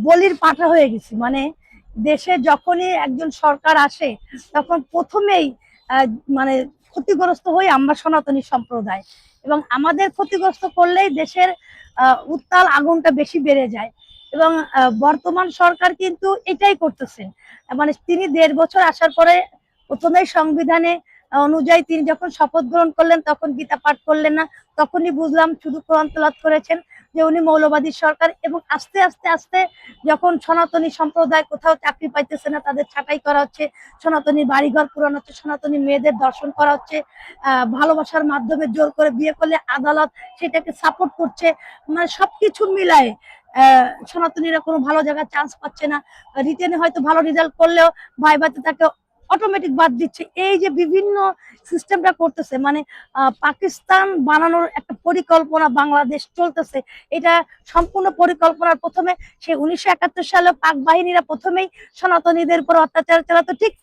বলির পাঠা হয়ে গেছি। মানে দেশে যখনই একজন সরকার আসে তখন প্রথমেই মানে ক্ষতিগ্রস্ত হই আমরা সনাতনী সম্প্রদায়, এবং আমাদের ক্ষতিগ্রস্ত করলেই দেশের উত্তাল আগুনটা বেশি বেড়ে যায়। এবং বর্তমান সরকার কিন্তু এটাই করতেছেন। মানে তিনি 1.5 বছর আসার পরে প্রথমেই সংবিধানে অনুযায়ী তিনি যখন শপথ গ্রহণ করলেন তখন গীতা পাঠ করলেন না, তখনই বুঝলাম শুধু কোরআন তেলাওয়াত করেছেন যে উনি মৌলবাদী সরকার। এবং আস্তে আস্তে আস্তে যখন সনাতনী সম্প্রদায় কোথাও চাকরি পাইতেছে না, তাদের ছাঁটাই করা হচ্ছে, সনাতনী বাড়িঘর পুরানো হচ্ছে, সনাতনী মেয়েদের দর্শন করা হচ্ছে, ভালোবাসার মাধ্যমে জোর করে বিয়ে করলে আদালত সেটাকে সাপোর্ট করছে, মানে সবকিছু মিলায়ে সনাতনীরা কোনো ভালো জায়গায় চান্স পাচ্ছে না। রিটেনে হয়তো ভালো রেজাল্ট করলেও ভাইভাতে তাকে অটোমেটিক বাদ দিচ্ছে। এই যে বিভিন্ন সিস্টেমটা করতেছে, মানে পাকিস্তান বানানোর একটা পরিকল্পনা বাংলাদেশ চলতেছে। এটা সম্পূর্ণ পরিকল্পনার প্রথমে সে 1971 সালে পাক বাহিনীরা প্রথমেই সনাতনীদের উপর অত্যাচার চালাতো, ঠিক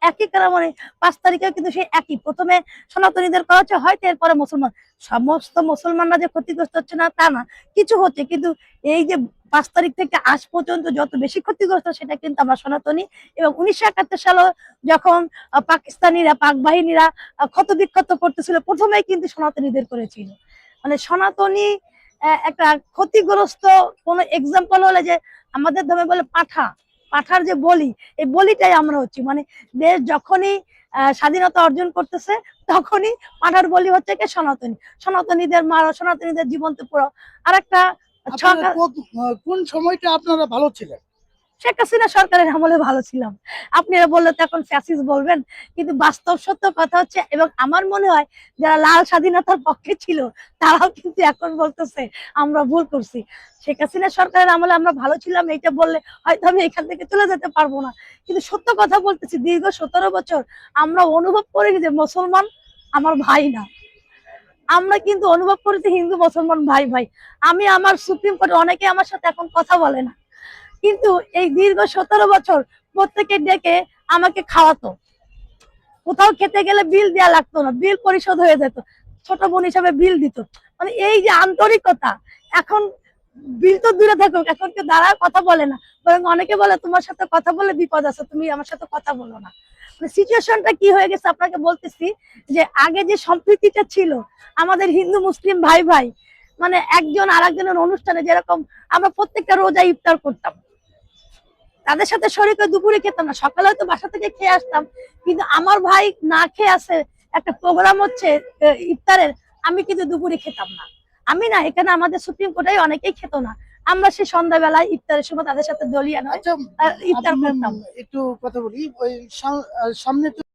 একই কারণে 5 তারিখে কিন্তু সেই একই প্রথমে সনাতনীদের করা হচ্ছে, হয়তো এরপরে মুসলমান। সমস্ত মুসলমানরা যে ক্ষতিগ্রস্ত হচ্ছে না তা না, কিছু হচ্ছে, কিন্তু এই যে 5 তারিখ থেকে আজ পর্যন্ত যত বেশি ক্ষতিগ্রস্ত সেটা কিন্তু আমরা সনাতনী। এবং 1971 সালে যখন পাকিস্তানিরা পাক বাহিনীরা ক্ষত বিক্ষত করতেছিল প্রথমেই কিন্তু সনাতনীদের করেছিল। মানে সনাতনী একটা ক্ষতিগ্রস্ত কোন এক্সাম্পল হলে যে আমাদের ধর্মে বলে পাঠা, পাঠার যে বলি, এই বলিটাই আমরা হচ্ছি। মানে দেশ যখনই স্বাধীনতা অর্জন করতেছে তখনই পাঠার বলি হচ্ছে কি সনাতনী, সনাতনীদের মারো, সনাতনীদের জীবন্ত পুরো। আর একটা কোন সময়টা আপনারা ভালো ছিলেন? শেখ হাসিনা সরকারের আমলে ভালো ছিলাম। আপনারা বললে তো এখন ফ্যাসিস্ট বলবেন, কিন্তু বাস্তব সত্য কথা হচ্ছে, এবং আমার মনে হয় যারা লাল স্বাধীনতার পক্ষে ছিল তারাও কিন্তু এখন বলতেছে আমরা ভুল করছি। শেখ হাসিনা সরকারের আমলে আমরা ভালো ছিলাম এইটা বললে হয়তো আমি এখান থেকে চলে যেতে পারবো না, কিন্তু সত্য কথা বলতেছি, দীর্ঘ 17 বছর আমরা অনুভব করিনি যে মুসলমান আমার ভাই না, আমরা কিন্তু অনুভব করেছি হিন্দু মুসলমান ভাই ভাই। আমি আমার সুপ্রিম কোর্টে অনেকে আমার সাথে এখন কথা বলে না, কিন্তু এই দীর্ঘ 17 বছর প্রত্যেকে ডেকে আমাকে খাওয়াতো, কোথাও খেতে গেলে বিল দেওয়া লাগতো না, বিল পরিশোধ হয়ে যেত, ছোট বোন হিসাবে বিল দিত। মানে এই যে আন্তরিকতা, এখন বিল তো দূরে থাকুক, এখন কেউ দাঁড়ায় কথা বলে না, বরং অনেকে বলে তোমার সাথে কথা বলে বিপদ আছে, তুমি আমার সাথে কথা বলো না। মানে সিচুয়েশনটা কি হয়ে গেছে আপনাকে বলতেছি, যে আগে যে সম্প্রীতিটা ছিল আমাদের হিন্দু মুসলিম ভাই ভাই, মানে একজন আরেকজনের অনুষ্ঠানে যেরকম আমরা প্রত্যেকটা রোজা ইফতার করতাম, তাদের সাথে শরীর করে দুপুরে খেতাম না, সকালে হয়তো বাসা থেকে খেয়ে আসতাম, কিন্তু আমার ভাই না খেয়ে আসে, একটা প্রোগ্রাম হচ্ছে ইফতারের, আমি কিন্তু দুপুরে খেতাম না। আমি না, এখানে আমাদের সুপ্রিম কোর্টে অনেকেই খেত না, আমরা সেই সন্ধ্যাবেলায় ইফতারের সময় তাদের সাথে দলিয়া নয় আচ্ছা, ইফতার করতাম। একটু কথা বলি, ওই সামনে